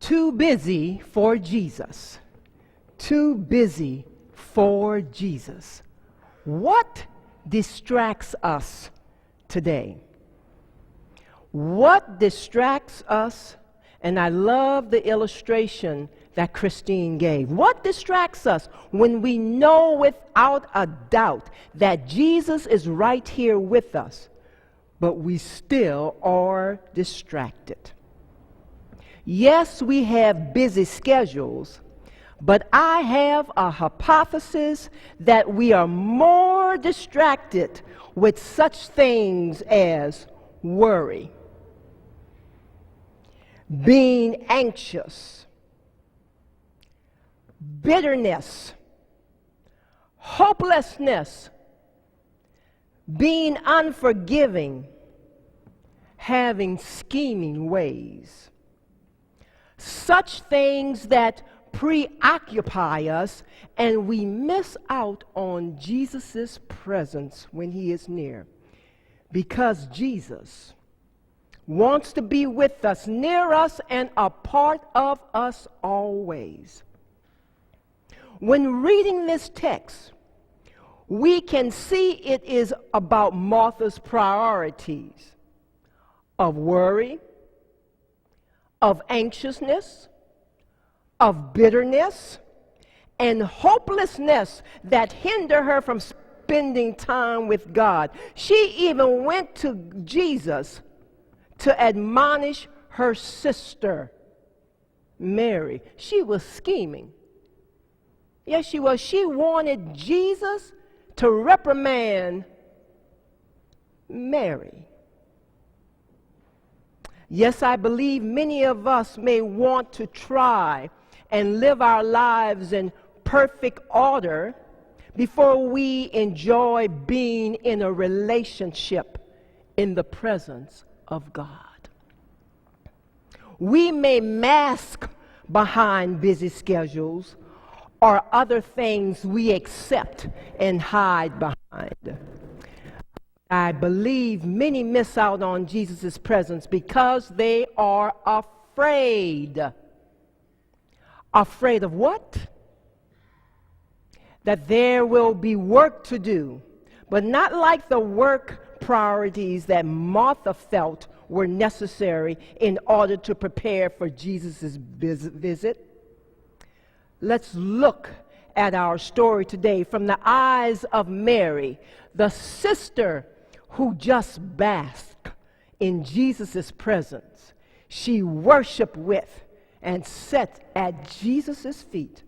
Too busy for Jesus. Too busy for Jesus. What distracts us today? What distracts us? And I love the illustration that Christine gave. What distracts us when we know without a doubt that Jesus is right here with us, but we still are distracted? Yes, we have busy schedules, but I have a hypothesis that we are more distracted with such things as worry, being anxious, bitterness, hopelessness, being unforgiving, having scheming ways. Such things that preoccupy us, and we miss out on Jesus' presence when he is near. Because Jesus wants to be with us, near us, and a part of us always. When reading this text, we can see it is about Martha's priorities of worry, of anxiousness, of bitterness, and hopelessness that hinder her from spending time with God. She even went to Jesus to admonish her sister, Mary. She was scheming. Yes, she was. She wanted Jesus to reprimand Mary. Yes, I believe many of us may want to try and live our lives in perfect order before we enjoy being in a relationship in the presence of God. We may mask behind busy schedules or other things we accept and hide behind. I believe many miss out on Jesus' presence because they are afraid. Afraid of what? That there will be work to do, but not like the work priorities that Martha felt were necessary in order to prepare for Jesus' visit. Let's look at our story today from the eyes of Mary, the sister who just basked in Jesus' presence. She worshiped with and sat at Jesus' feet.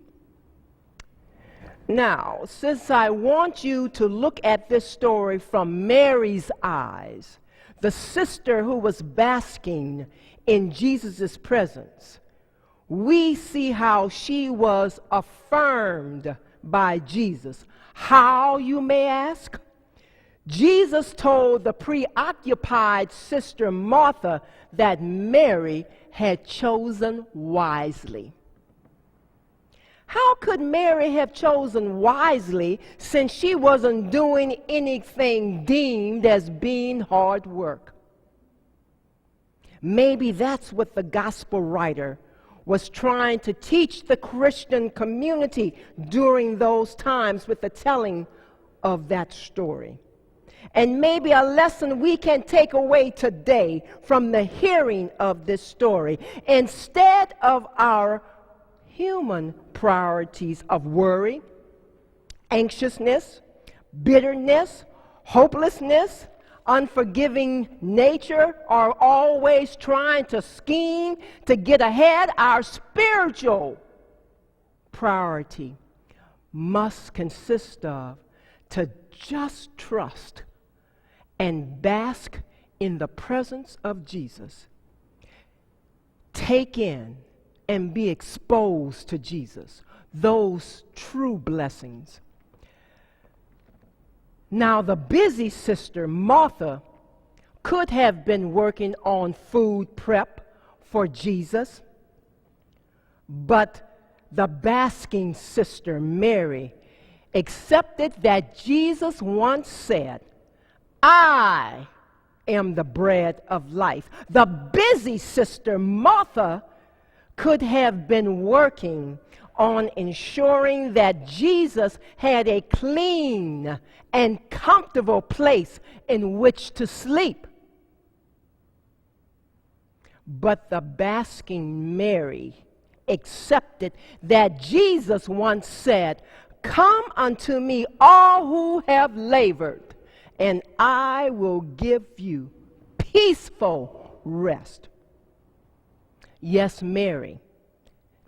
Now, since I want you to look at this story from Mary's eyes, the sister who was basking in Jesus' presence, we see how she was affirmed by Jesus. How, you may ask? Jesus told the preoccupied sister Martha that Mary had chosen wisely. How could Mary have chosen wisely since she wasn't doing anything deemed as being hard work? Maybe that's what the gospel writer was trying to teach the Christian community during those times with the telling of that story. And maybe a lesson we can take away today from the hearing of this story. Instead of our human priorities of worry, anxiousness, bitterness, hopelessness, unforgiving nature, are always trying to scheme to get ahead, our spiritual priority must consist of to just trust and bask in the presence of Jesus. Take in and be exposed to Jesus, those true blessings. Now, the busy sister, Martha, could have been working on food prep for Jesus, but the basking sister, Mary, accepted that Jesus once said, "I am the bread of life." The busy sister, Martha, could have been working on ensuring that Jesus had a clean and comfortable place in which to sleep. But the basking Mary accepted that Jesus once said, "Come unto me, all who have labored, and I will give you peaceful rest." Yes, Mary,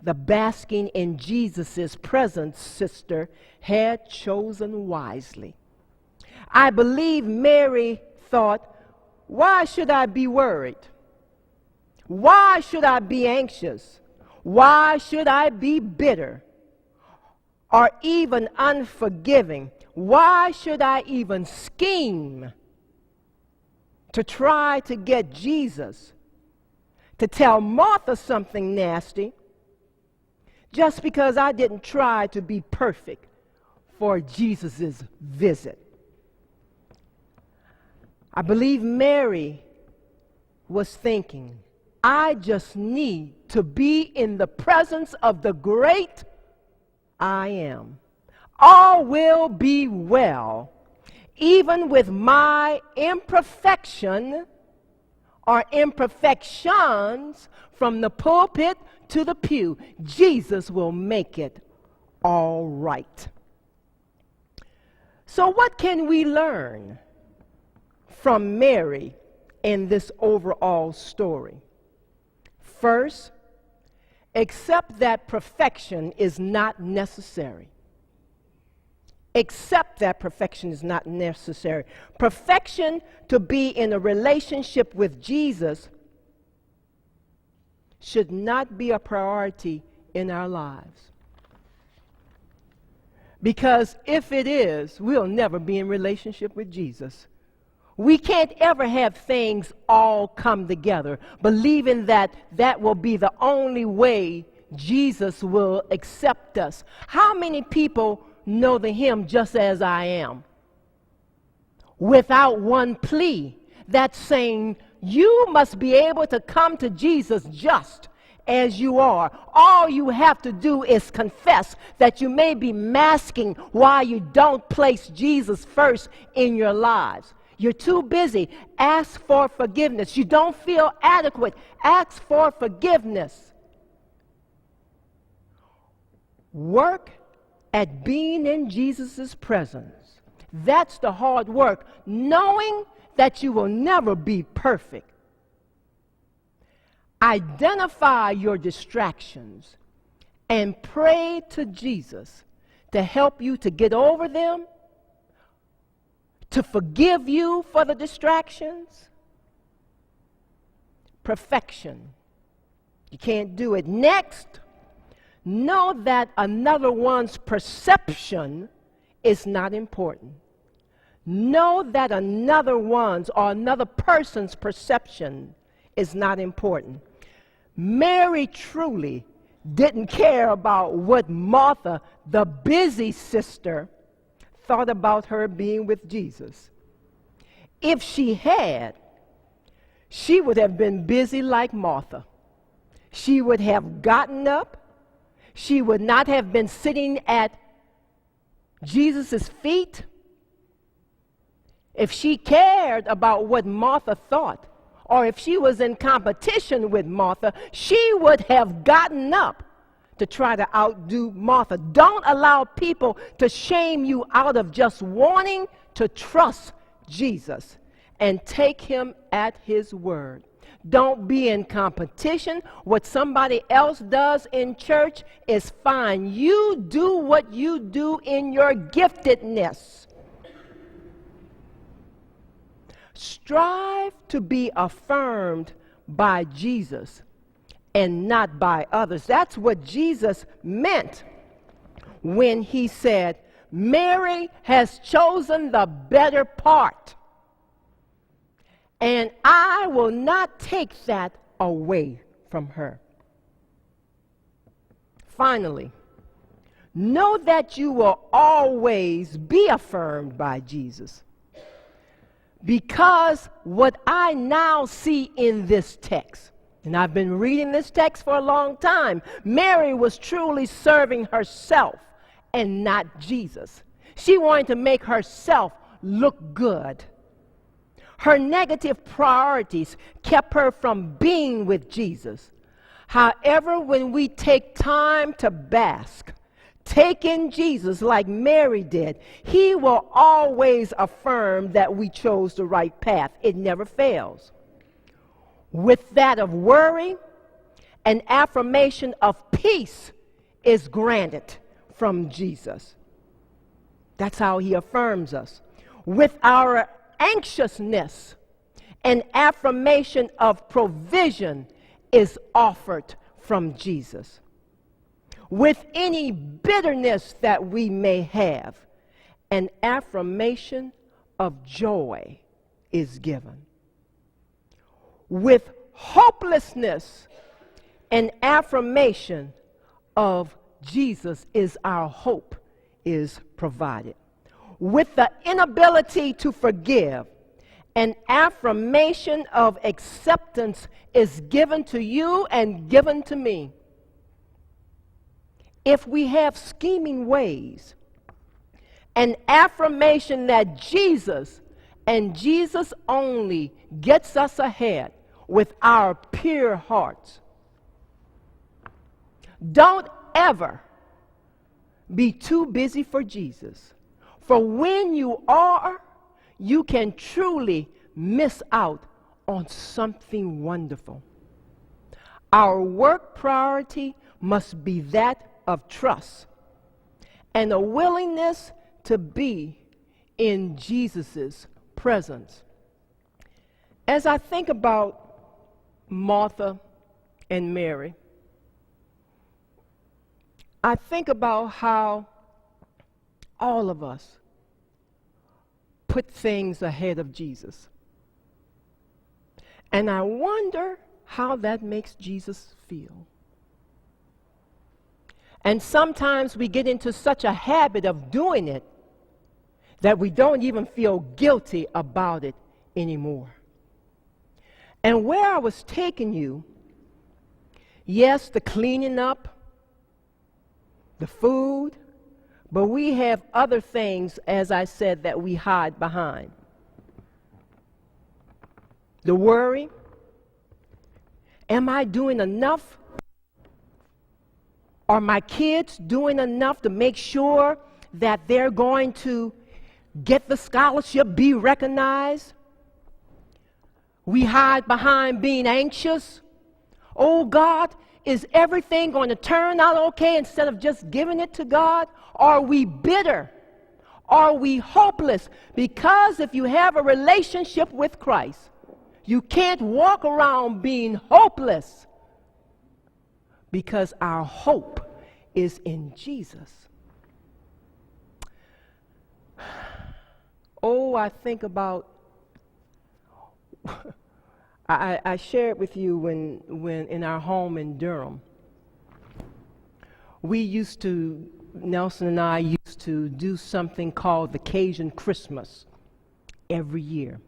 the basking in Jesus' presence, sister, had chosen wisely. I believe Mary thought, why should I be worried? Why should I be anxious? Why should I be bitter or even unforgiving? Why should I even scheme to try to get Jesus to tell Martha something nasty just because I didn't try to be perfect for Jesus' visit? I believe Mary was thinking, I just need to be in the presence of the great I am. All will be well, even with my imperfection or imperfections from the pulpit to the pew. Jesus will make it all right. So what can we learn from Mary in this overall story? First, accept that perfection is not necessary. Accept that perfection is not necessary. Perfection to be in a relationship with Jesus should not be a priority in our lives. Because if it is, we'll never be in relationship with Jesus. We can't ever have things all come together, believing that that will be the only way Jesus will accept us. How many people know the hymn, "Just As I Am"? Without one plea, that's saying you must be able to come to Jesus just as you are. All you have to do is confess that you may be masking why you don't place Jesus first in your lives. You're too busy. Ask for forgiveness. You don't feel adequate. Ask for forgiveness. Work at being in Jesus' presence. That's the hard work, knowing that you will never be perfect. Identify your distractions and pray to Jesus to help you to get over them, to forgive you for the distractions. Perfection. You can't do it. Next, know that another one's perception is not important. Know that another one's or another person's perception is not important. Mary truly didn't care about what Martha, the busy sister, thought about her being with Jesus. If she had, she would have been busy like Martha. She would have gotten up. She would not have been sitting at Jesus' feet. If she cared about what Martha thought, or if she was in competition with Martha, she would have gotten up to try to outdo Martha. Don't allow people to shame you out of just wanting to trust Jesus and take him at his word. Don't be in competition. What somebody else does in church is fine. You do what you do in your giftedness. Strive to be affirmed by Jesus and not by others. That's what Jesus meant when he said, Mary has chosen the better part, and I will not take that away from her. Finally, know that you will always be affirmed by Jesus. Because what I now see in this text, And I've been reading this text for a long time. Mary was truly serving herself and not Jesus. She wanted to make herself look good. Her negative priorities kept her from being with Jesus. However, when we take time to bask, take in Jesus like Mary did, he will always affirm that we chose the right path. It never fails. With that of worry, an affirmation of peace is granted from Jesus. That's how he affirms us. With our anxiousness, an affirmation of provision is offered from Jesus. With any bitterness that we may have, an affirmation of joy is given. With hopelessness, an affirmation of Jesus is our hope is provided. With the inability to forgive, an affirmation of acceptance is given to you and given to me. If we have scheming ways, an affirmation that Jesus and Jesus only gets us ahead with our pure hearts. Don't ever be too busy for Jesus. For when you are, you can truly miss out on something wonderful. Our work priority must be that of trust and a willingness to be in Jesus' presence. As I think about Martha and Mary, I think about how all of us put things ahead of Jesus. And I wonder how that makes Jesus feel. And sometimes we get into such a habit of doing it that we don't even feel guilty about it anymore. And where I was taking you, yes, the cleaning up, the food, but we have other things, as I said, that we hide behind. The worry, am I doing enough? Are my kids doing enough to make sure that they're going to get the scholarship, be recognized? We hide behind being anxious. Oh God, is everything going to turn out okay instead of just giving it to God? Are we bitter? Are we hopeless? Because if you have a relationship with Christ, you can't walk around being hopeless because our hope is in Jesus. Oh, I think about I shared with you when in our home in Durham, Nelson and I used to do something called the Cajun Christmas every year.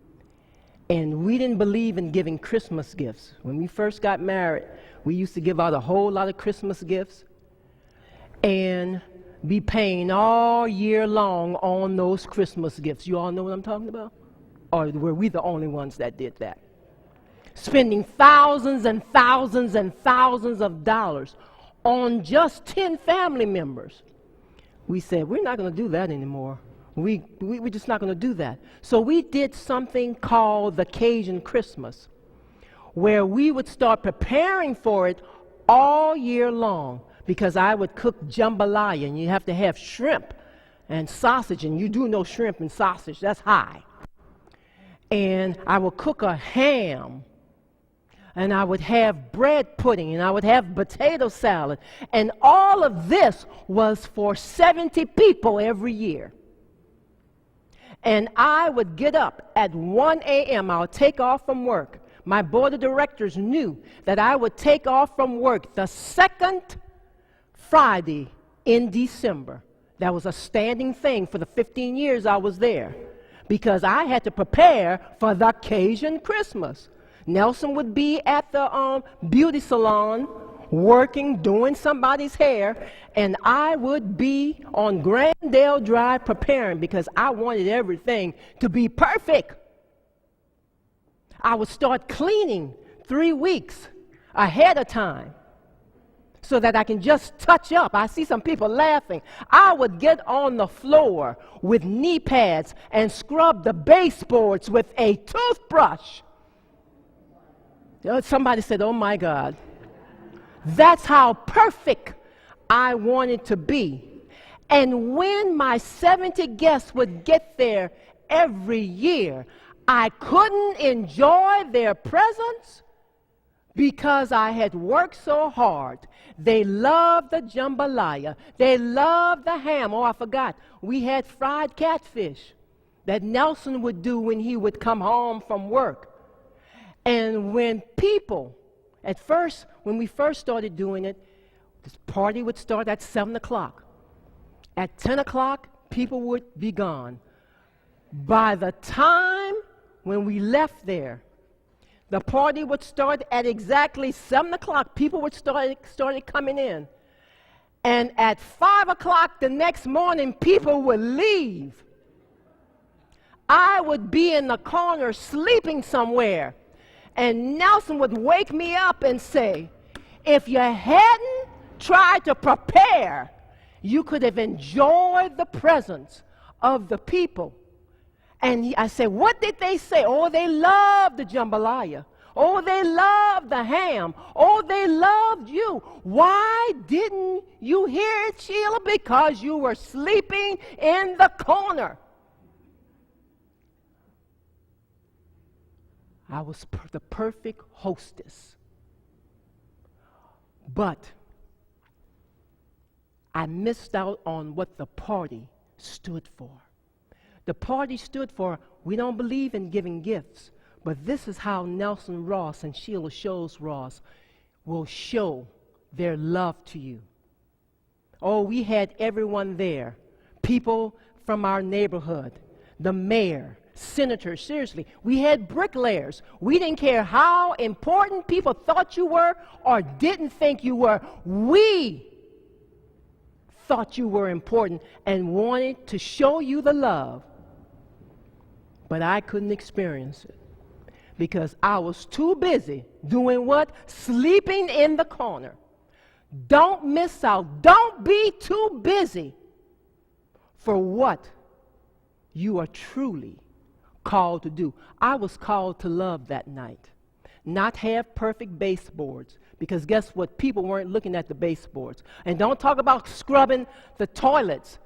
And we didn't believe in giving Christmas gifts. When we first got married, we used to give out a whole lot of Christmas gifts and be paying all year long on those Christmas gifts. You all know what I'm talking about? Or were we the only ones that did that? Spending thousands and thousands and thousands of dollars on just 10 family members. We said, we're not going to do that anymore. We're just not going to do that. So we did something called the Cajun Christmas, where we would start preparing for it all year long, because I would cook jambalaya, and you have to have shrimp and sausage, and you do know shrimp and sausage, that's high. And I would cook a ham, and I would have bread pudding, and I would have potato salad. And all of this was for 70 people every year. And I would get up at 1 a.m. I would take off from work. My board of directors knew that I would take off from work the second Friday in December. That was a standing thing for the 15 years I was there, because I had to prepare for the Cajun Christmas. Nelson would be at the beauty salon working, doing somebody's hair, and I would be on Grandale Drive preparing because I wanted everything to be perfect. I would start cleaning 3 weeks ahead of time so that I can just touch up. I see some people laughing. I would get on the floor with knee pads and scrub the baseboards with a toothbrush. Somebody said, "Oh my God." That's how perfect I wanted to be. And when my 70 guests would get there every year, I couldn't enjoy their presence because I had worked so hard. They loved the jambalaya. They loved the ham. Oh, I forgot. We had fried catfish that Nelson would do when he would come home from work. And when people, at first, when we first started doing it, this party would start at 7 o'clock. At 10 o'clock, people would be gone. By the time when we left there, the party would start at exactly 7 o'clock. People would started coming in. And at 5 o'clock the next morning, people would leave. I would be in the corner sleeping somewhere. And Nelson would wake me up and say, "If you hadn't tried to prepare, you could have enjoyed the presence of the people." And I said, "What did they say?" "Oh, they loved the jambalaya. Oh, they loved the ham. Oh, they loved you." "Why didn't you hear it, Sheila?" "Because you were sleeping in the corner." I was the perfect hostess. But I missed out on what the party stood for. The party stood for, we don't believe in giving gifts, but this is how Nelson Ross and Sheila Sholes Ross will show their love to you. Oh, we had everyone there. People from our neighborhood, the mayor, senators, seriously. We had bricklayers. We didn't care how important people thought you were or didn't think you were. We thought you were important and wanted to show you the love. But I couldn't experience it because I was too busy doing what? Sleeping in the corner. Don't miss out. Don't be too busy for what you are truly called to do. I was called to love that night, not have perfect baseboards, because guess what? People weren't looking at the baseboards. And don't talk about scrubbing the toilets.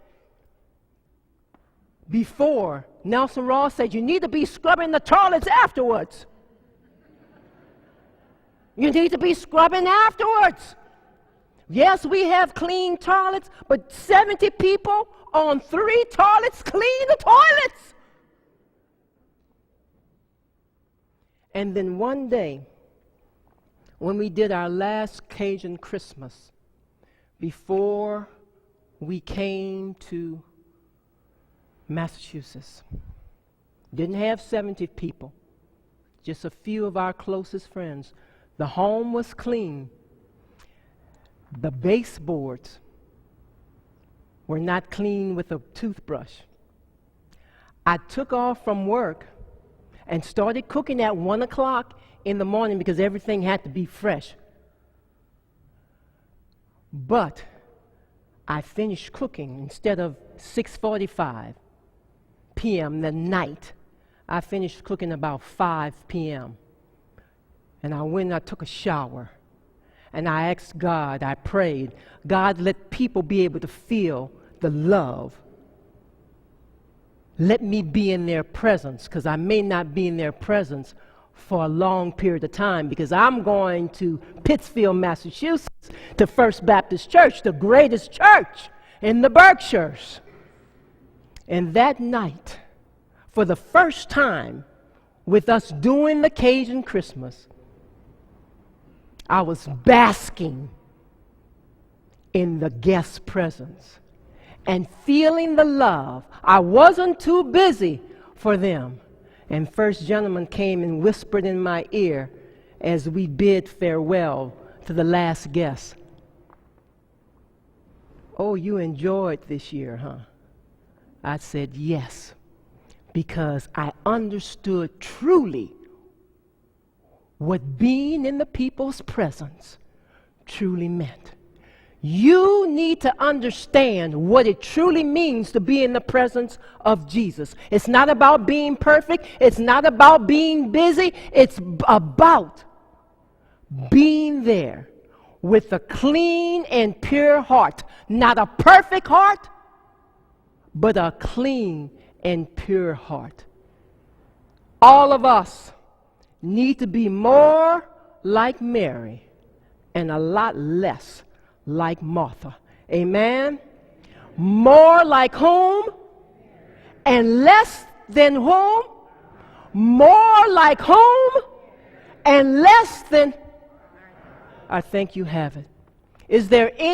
Before, Nelson Ross said you need to be scrubbing the toilets afterwards. You need to be scrubbing afterwards. Yes, we have clean toilets, but 70 people on 3 toilets clean the toilets. And then one day, when we did our last Cajun Christmas, before we came to Massachusetts, didn't have 70 people, just a few of our closest friends. The home was clean. The baseboards were not clean with a toothbrush. I took off from work and started cooking at 1 o'clock in the morning because everything had to be fresh. But I finished cooking instead of 6:45 p.m. the night. I finished cooking about 5 p.m. And I went and I took a shower. And I asked God, I prayed, God, let people be able to feel the love. Let me be in their presence, because I may not be in their presence for a long period of time, because I'm going to Pittsfield, Massachusetts, to First Baptist Church, the greatest church in the Berkshires. And that night, for the first time, with us doing the Cajun Christmas, I was basking in the guest's presence and feeling the love. I wasn't too busy for them. And first gentleman came and whispered in my ear as we bid farewell to the last guest. "Oh, you enjoyed this year, huh?" I said, "Yes, because I understood truly what being in the people's presence truly meant." You need to understand what it truly means to be in the presence of Jesus. It's not about being perfect. It's not about being busy. It's about being there with a clean and pure heart. Not a perfect heart, but a clean and pure heart. All of us need to be more like Mary and a lot less like Martha. Amen? More like whom? And less than whom? More like whom? And less than... I think you have it. Is there any